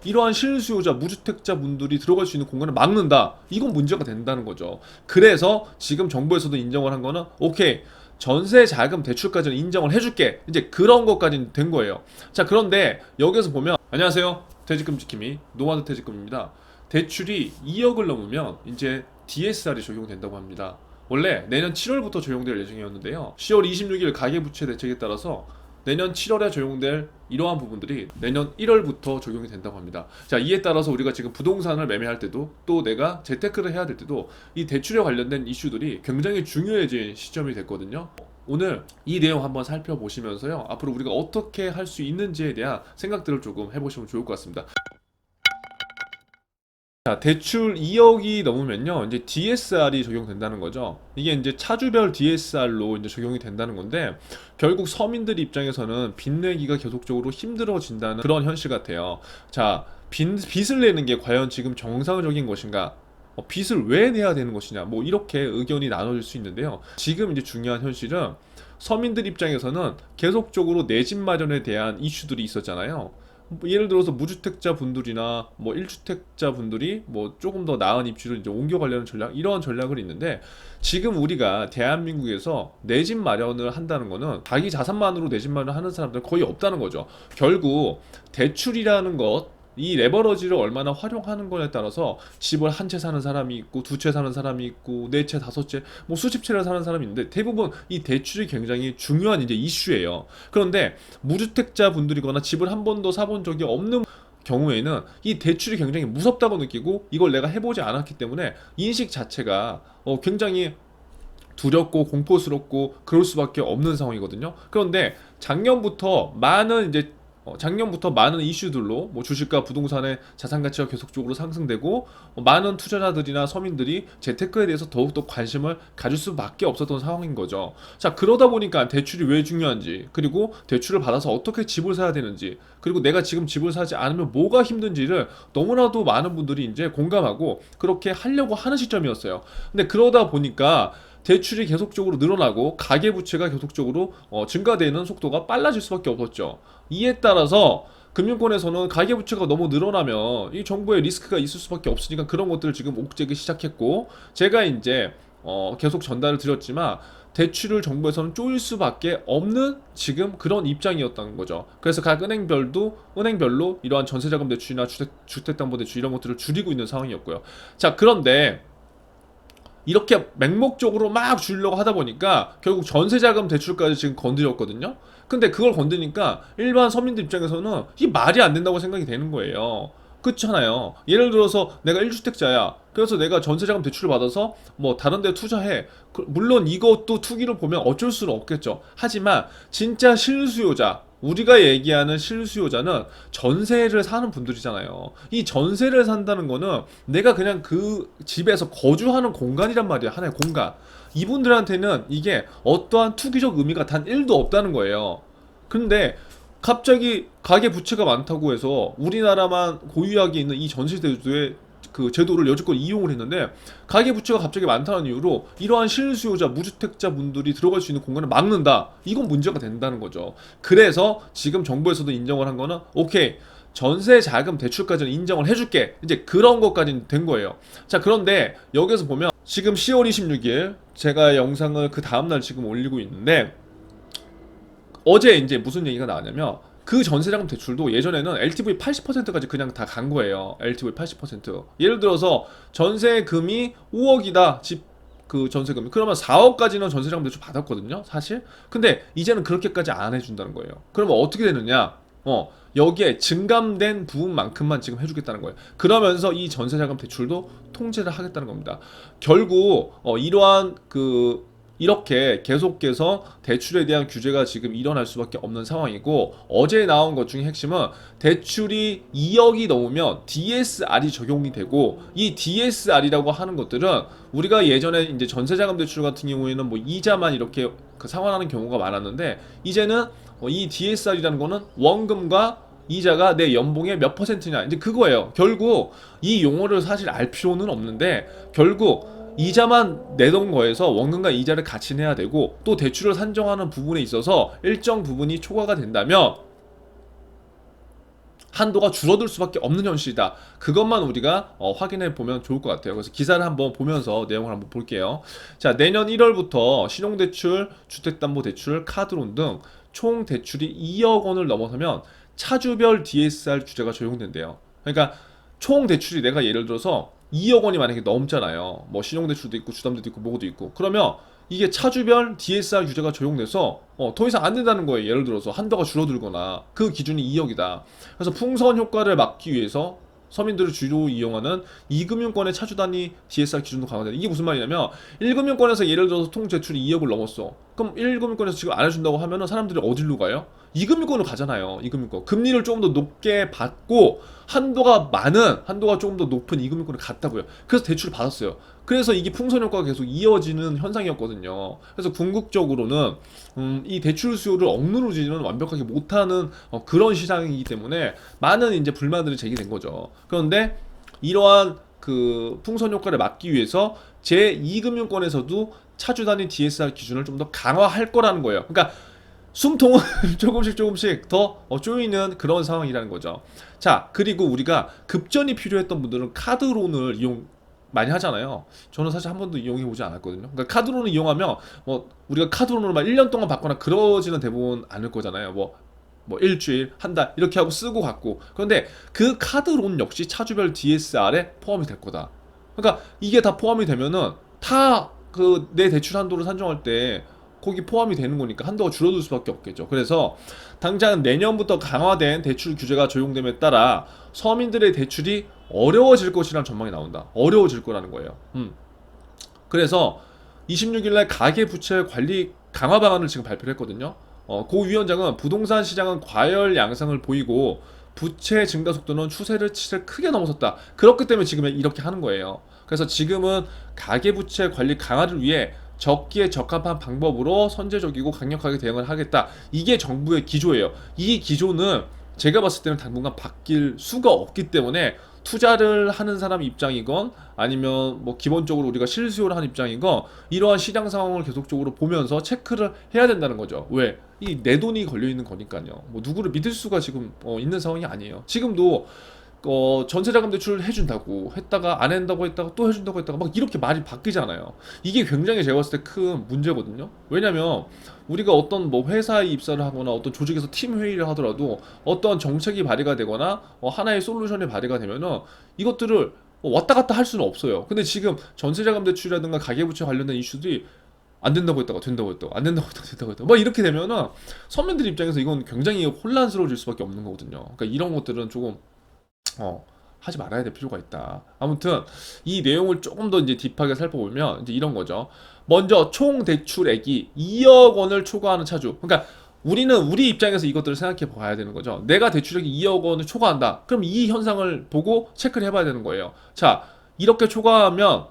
이러한 실수요자, 무주택자 분들이 들어갈 수 있는 공간을 막는다. 이건 문제가 된다는 거죠. 그래서 지금 정부에서도 인정을 한 거는 오케이. 전세 자금 대출까지는 인정을 해줄게. 이제 그런 것까지는 된 거예요. 자, 그런데 여기서 보면 안녕하세요. 퇴직금 지킴이 노마드 퇴직금입니다. 대출이 2억을 넘으면 이제 DSR이 적용된다고 합니다. 원래 내년 7월부터 적용될 예정이었는데요. 10월 26일 가계부채 대책에 따라서 내년 7월에 적용될 이러한 부분들이 내년 1월부터 적용이 된다고 합니다. 자, 이에 따라서 우리가 지금 부동산을 매매할 때도 또 내가 재테크를 해야 될 때도 이 대출에 관련된 이슈들이 굉장히 중요해진 시점이 됐거든요. 오늘 이 내용 한번 살펴보시면서요. 앞으로 우리가 어떻게 할 수 있는지에 대한 생각들을 조금 해보시면 좋을 것 같습니다. 자, 대출 2억이 넘으면요, 이제 DSR이 적용된다는 거죠. 이게 이제 차주별 DSR로 이제 적용이 된다는 건데, 결국 서민들 입장에서는 빚 내기가 계속적으로 힘들어진다는 그런 현실 같아요. 자, 빚을 내는 게 과연 지금 정상적인 것인가? 빚을 왜 내야 되는 것이냐? 뭐 이렇게 의견이 나눠질 수 있는데요. 지금 이제 중요한 현실은 서민들 입장에서는 계속적으로 내 집 마련에 대한 이슈들이 있었잖아요. 뭐 예를 들어서 무주택자 분들이나 뭐 1주택자 분들이 뭐 조금 더 나은 입지로 이제 옮겨가려는 전략, 이러한 전략을 있는데, 지금 우리가 대한민국에서 내 집 마련을 한다는 거는 자기 자산만으로 내 집 마련을 하는 사람들은 거의 없다는 거죠. 결국 대출이라는 것, 이 레버러지를 얼마나 활용하는 거에 따라서 집을 한 채 사는 사람이 있고, 두 채 사는 사람이 있고, 네 채, 다섯 채, 뭐 수십 채를 사는 사람이 있는데, 대부분 이 대출이 굉장히 중요한 이제 이슈예요. 그런데 무주택자 분들이거나 집을 한 번도 사본 적이 없는 경우에는 이 대출이 굉장히 무섭다고 느끼고, 이걸 내가 해보지 않았기 때문에 인식 자체가 굉장히 두렵고 공포스럽고 그럴 수밖에 없는 상황이거든요. 그런데 작년부터 많은 이슈들로 뭐 주식과 부동산의 자산 가치가 계속적으로 상승되고, 많은 투자자들이나 서민들이 재테크에 대해서 더욱더 관심을 가질 수밖에 없었던 상황인 거죠. 자, 그러다 보니까 대출이 왜 중요한지, 그리고 대출을 받아서 어떻게 집을 사야 되는지, 그리고 내가 지금 집을 사지 않으면 뭐가 힘든지를 너무나도 많은 분들이 이제 공감하고 그렇게 하려고 하는 시점이었어요. 근데 그러다 보니까 대출이 계속적으로 늘어나고 가계부채가 계속적으로 증가되는 속도가 빨라질 수밖에 없었죠. 이에 따라서 금융권에서는 가계부채가 너무 늘어나면 이 정부의 리스크가 있을 수밖에 없으니까 그런 것들을 지금 옥죄기 시작했고, 제가 이제 계속 전달을 드렸지만 대출을 정부에서는 쪼일 수밖에 없는 지금 그런 입장이었던 거죠. 그래서 각 은행별로 이러한 전세자금 대출이나 주택담보대출 이런 것들을 줄이고 있는 상황이었고요. 자, 그런데 이렇게 맹목적으로 막 주려고 하다 보니까 결국 전세자금 대출까지 지금 건드렸거든요. 근데 그걸 건드니까 일반 서민들 입장에서는 이 말이 안 된다고 생각이 되는 거예요. 그렇잖아요. 예를 들어서 내가 1주택자야. 그래서 내가 전세자금 대출을 받아서 뭐 다른 데 투자해. 물론 이것도 투기로 보면 어쩔 수는 없겠죠. 하지만 진짜 실수요자, 우리가 얘기하는 실수요자는 전세를 사는 분들이잖아요. 이 전세를 산다는 거는 내가 그냥 그 집에서 거주하는 공간이란 말이야. 하나의 공간. 이분들한테는 이게 어떠한 투기적 의미가 단 1도 없다는 거예요. 근데 갑자기 가계 부채가 많다고 해서 우리나라만 고유하게 있는 이 전세제도의 그 제도를 여지껏 이용을 했는데, 가계 부채가 갑자기 많다는 이유로 이러한 실수요자, 무주택자 분들이 들어갈 수 있는 공간을 막는다. 이건 문제가 된다는 거죠. 그래서 지금 정부에서도 인정을 한 거는 오케이. 전세 자금 대출까지는 인정을 해줄게. 이제 그런 것까지는 된 거예요. 자, 그런데 여기서 보면 지금 10월 26일 제가 영상을 그 다음날 지금 올리고 있는데, 어제 이제 무슨 얘기가 나왔냐면 그 전세자금 대출도 예전에는 LTV 80%까지 그냥 다 간 거예요. LTV 80%. 예를 들어서 전세금이 5억이다. 집 그 전세금이. 그러면 4억까지는 전세자금 대출 받았거든요, 사실. 근데 이제는 그렇게까지 안 해준다는 거예요. 그러면 어떻게 되느냐? 여기에 증감된 부분만큼만 지금 해주겠다는 거예요. 그러면서 이 전세자금 대출도 통제를 하겠다는 겁니다. 결국 이러한 이렇게 계속해서 대출에 대한 규제가 지금 일어날 수밖에 없는 상황이고, 어제 나온 것 중에 핵심은 대출이 2억이 넘으면 DSR이 적용이 되고, 이 DSR이라고 하는 것들은 우리가 예전에 이제 전세자금 대출 같은 경우에는 뭐 이자만 이렇게 상환하는 경우가 많았는데, 이제는 이 DSR이라는 거는 원금과 이자가 내 연봉의 몇 퍼센트냐, 이제 그거예요. 결국 이 용어를 사실 알 필요는 없는데, 결국 이자만 내던 거에서 원금과 이자를 같이 내야 되고, 또 대출을 산정하는 부분에 있어서 일정 부분이 초과가 된다면 한도가 줄어들 수밖에 없는 현실이다. 그것만 우리가 확인해 보면 좋을 것 같아요. 그래서 기사를 한번 보면서 내용을 한번 볼게요. 자, 내년 1월부터 신용대출, 주택담보대출, 카드론 등 총 대출이 2억 원을 넘어서면 차주별 DSR 규제가 적용된대요. 그러니까 총 대출이 내가 예를 들어서 2억 원이 만약에 넘잖아요. 뭐 신용대출도 있고 주담대도 있고 뭐도 있고. 그러면 이게 차주별 DSR 규제가 적용돼서 더 이상 안 된다는 거예요. 예를 들어서 한도가 줄어들거나 그 기준이 2억이다. 그래서 풍선 효과를 막기 위해서 서민들을 주로 이용하는 2금융권의 차주 단위 DSR 기준도 강화된다. 이게 무슨 말이냐면 1금융권에서 예를 들어서 통 대출이 2억을 넘었어. 그럼 1금융권에서 지금 안 해준다고 하면은 사람들이 어디로 가요? 2금융권으로 가잖아요. 2금융권. 금리를 조금 더 높게 받고 한도가 조금 더 높은 2금융권을 갔다고요. 그래서 대출을 받았어요. 그래서 이게 풍선 효과가 계속 이어지는 현상이었거든요. 그래서 궁극적으로는 이 대출 수요를 억누르지는 완벽하게 못하는 그런 시장이기 때문에 많은 이제 불만들이 제기된 거죠. 그런데 이러한 그 풍선 효과를 막기 위해서 제2금융권에서도 차주 단위 DSR 기준을 좀 더 강화할 거라는 거예요. 그러니까 숨통은 조금씩 더 쪼이는 그런 상황이라는 거죠. 자, 그리고 우리가 급전이 필요했던 분들은 카드론을 이용 많이 하잖아요. 저는 사실 한 번도 이용해 보지 않았거든요. 그러니까 카드론을 이용하면 뭐 우리가 카드론으로 막 1년 동안 받거나 그러지는 대부분 않을 거잖아요. 뭐 일주일, 한 달 이렇게 하고 쓰고 갖고. 그런데 그 카드론 역시 차주별 DSR에 포함이 될 거다. 그러니까 이게 다 포함이 되면은 다 그 내 대출 한도를 산정할 때 거기 포함이 되는 거니까 한도가 줄어들 수밖에 없겠죠. 그래서 당장 내년부터 강화된 대출 규제가 적용됨에 따라 서민들의 대출이 어려워질 것이라는 전망이 나온다. 어려워질 거라는 거예요. 그래서 26일날 가계부채 관리 강화 방안을 지금 발표를 했거든요. 고 위원장은 부동산 시장은 과열 양상을 보이고 부채 증가 속도는 추세를 크게 넘어섰다. 그렇기 때문에 지금 이렇게 하는 거예요. 그래서 지금은 가계부채 관리 강화를 위해 적기에 적합한 방법으로 선제적이고 강력하게 대응을 하겠다. 이게 정부의 기조예요. 이 기조는 제가 봤을 때는 당분간 바뀔 수가 없기 때문에 투자를 하는 사람 입장이건 아니면 뭐 기본적으로 우리가 실수요를 하는 입장이건 이러한 시장 상황을 계속적으로 보면서 체크를 해야 된다는 거죠. 왜? 이 내 돈이 걸려 있는 거니까요. 뭐 누구를 믿을 수가 지금 있는 상황이 아니에요. 지금도 전세자금 대출 해준다고 했다가 안 한다고 했다가 또 해준다고 했다가 막 이렇게 말이 바뀌잖아요. 이게 굉장히 제가 봤을 때 큰 문제거든요. 왜냐면 우리가 어떤 뭐 회사에 입사를 하거나 어떤 조직에서 팀 회의를 하더라도 어떤 정책이 발의가 되거나 하나의 솔루션이 발의가 되면은 이것들을 왔다 갔다 할 수는 없어요. 근데 지금 전세자금 대출이라든가 가계부채 관련된 이슈들이 안 된다고 했다가 된다고 했다가 안 된다고 했다가 된다고 했다가 막 이렇게 되면은 서민들 입장에서 이건 굉장히 혼란스러워질 수밖에 없는 거거든요. 그러니까 이런 것들은 조금 하지 말아야 될 필요가 있다. 아무튼 이 내용을 조금 더 이제 딥하게 살펴보면 이제 이런 거죠. 먼저 총 대출액이 2억 원을 초과하는 차주. 그러니까 우리는 우리 입장에서 이것들을 생각해 봐야 되는 거죠. 내가 대출액이 2억 원을 초과한다. 그럼 이 현상을 보고 체크를 해봐야 되는 거예요. 자, 이렇게 초과하면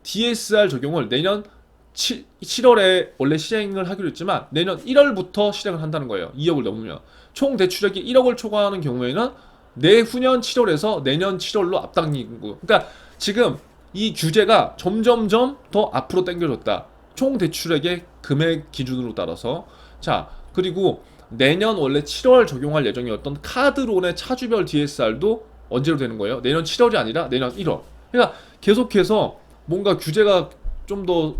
DSR 적용을 내년 7월에 원래 시행을 하기로 했지만 내년 1월부터 시행을 한다는 거예요. 2억을 넘으면. 총 대출액이 1억을 초과하는 경우에는 내후년 7월에서 내년 7월로 앞당기고, 그러니까 지금 이 규제가 점점점 더 앞으로 당겨졌다. 총 대출액의 금액 기준으로 따라서. 자, 그리고 내년 원래 7월 적용할 예정이었던 카드론의 차주별 DSR도 언제로 되는 거예요? 내년 7월이 아니라 내년 1월. 그러니까 계속해서 뭔가 규제가 좀 더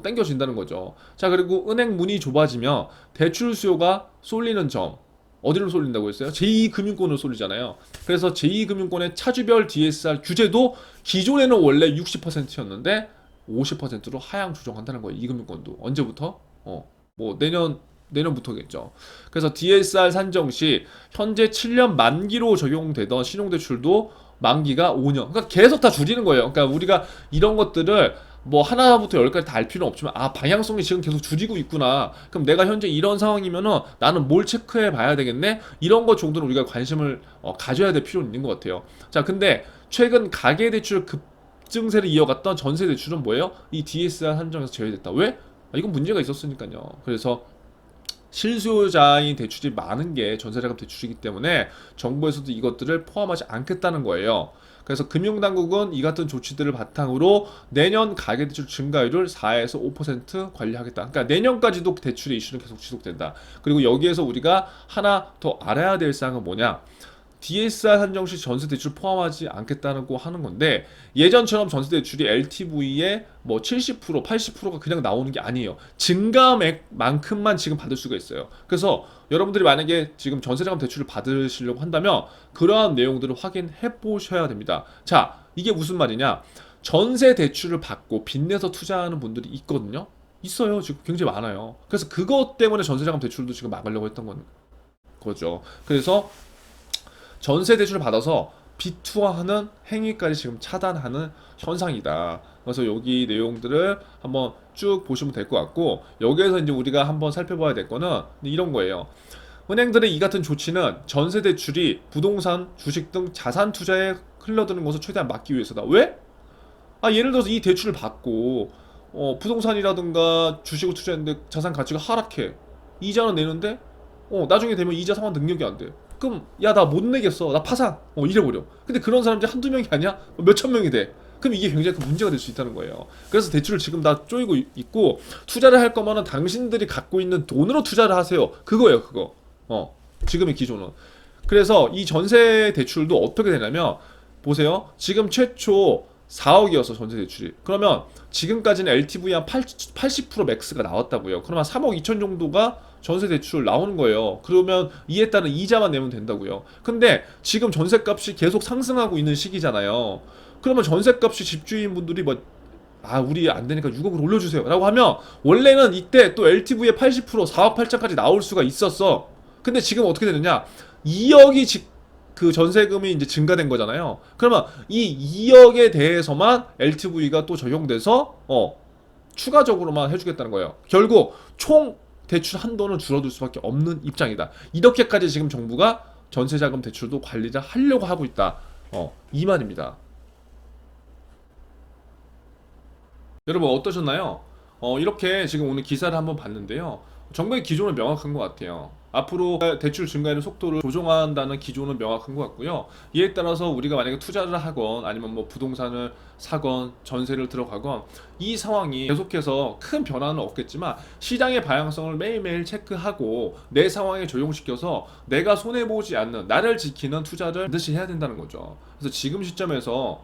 당겨진다는 거죠. 자, 그리고 은행 문이 좁아지면 대출 수요가 쏠리는 점. 어디로 쏠린다고 했어요? 제2금융권으로 쏠리잖아요. 그래서 제2금융권의 차주별 DSR 규제도 기존에는 원래 60%였는데 50%로 하향 조정한다는 거예요. 2금융권도. 언제부터? 뭐 내년부터겠죠. 그래서 DSR 산정 시 현재 7년 만기로 적용되던 신용대출도 만기가 5년. 그러니까 계속 다 줄이는 거예요. 그러니까 우리가 이런 것들을 뭐 하나부터 열까지 다 알 필요는 없지만 방향성이 지금 계속 줄이고 있구나. 그럼 내가 현재 이런 상황이면은 나는 뭘 체크해 봐야 되겠네. 이런 것 정도는 우리가 관심을 가져야 될 필요는 있는 것 같아요. 자, 근데 최근 가계대출 급증세를 이어갔던 전세대출은 뭐예요? 이 DSR 한정에서 제외됐다. 왜? 이건 문제가 있었으니까요. 그래서 실수요자인 대출이 많은 게 전세자금 대출이기 때문에 정부에서도 이것들을 포함하지 않겠다는 거예요. 그래서 금융당국은 이 같은 조치들을 바탕으로 내년 가계대출 증가율을 4에서 5% 관리하겠다. 그러니까 내년까지도 대출의 이슈는 계속 지속된다. 그리고 여기에서 우리가 하나 더 알아야 될 사항은 뭐냐? DSR 한정 시 전세 대출 포함하지 않겠다고 하는 건데 예전처럼 전세 대출이 LTV의 뭐 70%, 80%가 그냥 나오는 게 아니에요. 증가액만큼만 지금 받을 수가 있어요. 그래서 여러분들이 만약에 지금 전세자금 대출을 받으시려고 한다면 그러한 내용들을 확인해 보셔야 됩니다. 자, 이게 무슨 말이냐? 전세 대출을 받고 빚내서 투자하는 분들이 있거든요. 있어요. 지금 굉장히 많아요. 그래서 그것 때문에 전세자금 대출도 지금 막으려고 했던 거죠. 그래서 전세 대출을 받아서 비투화하는 행위까지 지금 차단하는 현상이다. 그래서 여기 내용들을 한번 쭉 보시면 될 것 같고 여기에서 이제 우리가 한번 살펴봐야 될 거는 이런 거예요. 은행들의 이 같은 조치는 전세 대출이 부동산, 주식 등 자산 투자에 흘러드는 것을 최대한 막기 위해서다. 왜? 예를 들어서 이 대출을 받고 부동산이라든가 주식을 투자했는데 자산 가치가 하락해. 이자는 내는데 나중에 되면 이자 상환 능력이 안 돼. 그럼 야 나 못 내겠어. 나 파산. 이래버려. 근데 그런 사람들이 한두 명이 아니야? 몇천 명이 돼. 그럼 이게 굉장히 큰 문제가 될 수 있다는 거예요. 그래서 대출을 지금 다 쪼이고 있고 투자를 할 거면은 당신들이 갖고 있는 돈으로 투자를 하세요. 그거예요, 그거. 지금의 기조는. 그래서 이 전세 대출도 어떻게 되냐면 보세요. 지금 최초 4억이어서 전세 대출이. 그러면 지금까지는 LTV 한 80% 맥스가 나왔다고요. 그러면 3억 2천 정도가 전세 대출 나오는 거예요. 그러면 이에 따른 이자만 내면 된다고요. 근데 지금 전세값이 계속 상승하고 있는 시기잖아요. 그러면 전세값이 집주인분들이 우리 안 되니까 6억을 올려주세요. 라고 하면 원래는 이때 또 LTV의 80% 4억 8천까지 나올 수가 있었어. 근데 지금 어떻게 되느냐? 2억이 그 전세금이 이제 증가된 거잖아요. 그러면 이 2억에 대해서만 LTV가 또 적용돼서 추가적으로만 해주겠다는 거예요. 결국 총 대출 한도는 줄어들 수밖에 없는 입장이다. 이렇게까지 지금 정부가 전세자금 대출도 관리를 하려고 하고 있다. 이 말입니다. 여러분 어떠셨나요? 이렇게 지금 오늘 기사를 한번 봤는데요. 정부의 기조는 명확한 것 같아요. 앞으로 대출 증가하는 속도를 조정한다는 기조는 명확한 것 같고요. 이에 따라서 우리가 만약에 투자를 하건 아니면 뭐 부동산을 사건 전세를 들어가건 이 상황이 계속해서 큰 변화는 없겠지만 시장의 방향성을 매일매일 체크하고 내 상황에 적용시켜서 내가 손해보지 않는 나를 지키는 투자를 반드시 해야 된다는 거죠. 그래서 지금 시점에서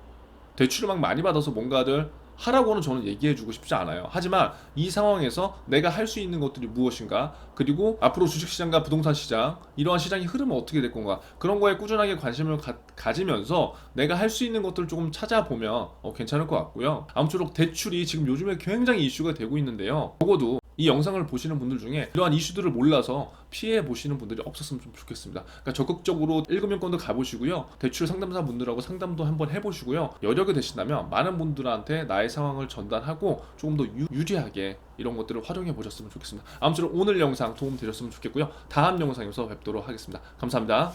대출을 막 많이 받아서 뭔가를 하라고는 저는 얘기해주고 싶지 않아요. 하지만 이 상황에서 내가 할 수 있는 것들이 무엇인가, 그리고 앞으로 주식시장과 부동산 시장 이러한 시장이 흐르면 어떻게 될 건가, 그런 거에 꾸준하게 관심을 가지면서 내가 할 수 있는 것들을 조금 찾아보면 괜찮을 것 같고요. 아무쪼록 대출이 지금 요즘에 굉장히 이슈가 되고 있는데요. 적어도 이 영상을 보시는 분들 중에 이러한 이슈들을 몰라서 피해 보시는 분들이 없었으면 좀 좋겠습니다. 그러니까 적극적으로 1금융권도 가보시고요. 대출 상담사 분들하고 상담도 한번 해보시고요. 여력이 되신다면 많은 분들한테 나의 상황을 전달하고 조금 더 유리하게 이런 것들을 활용해 보셨으면 좋겠습니다. 아무쪼록 오늘 영상 도움 되셨으면 좋겠고요. 다음 영상에서 뵙도록 하겠습니다. 감사합니다.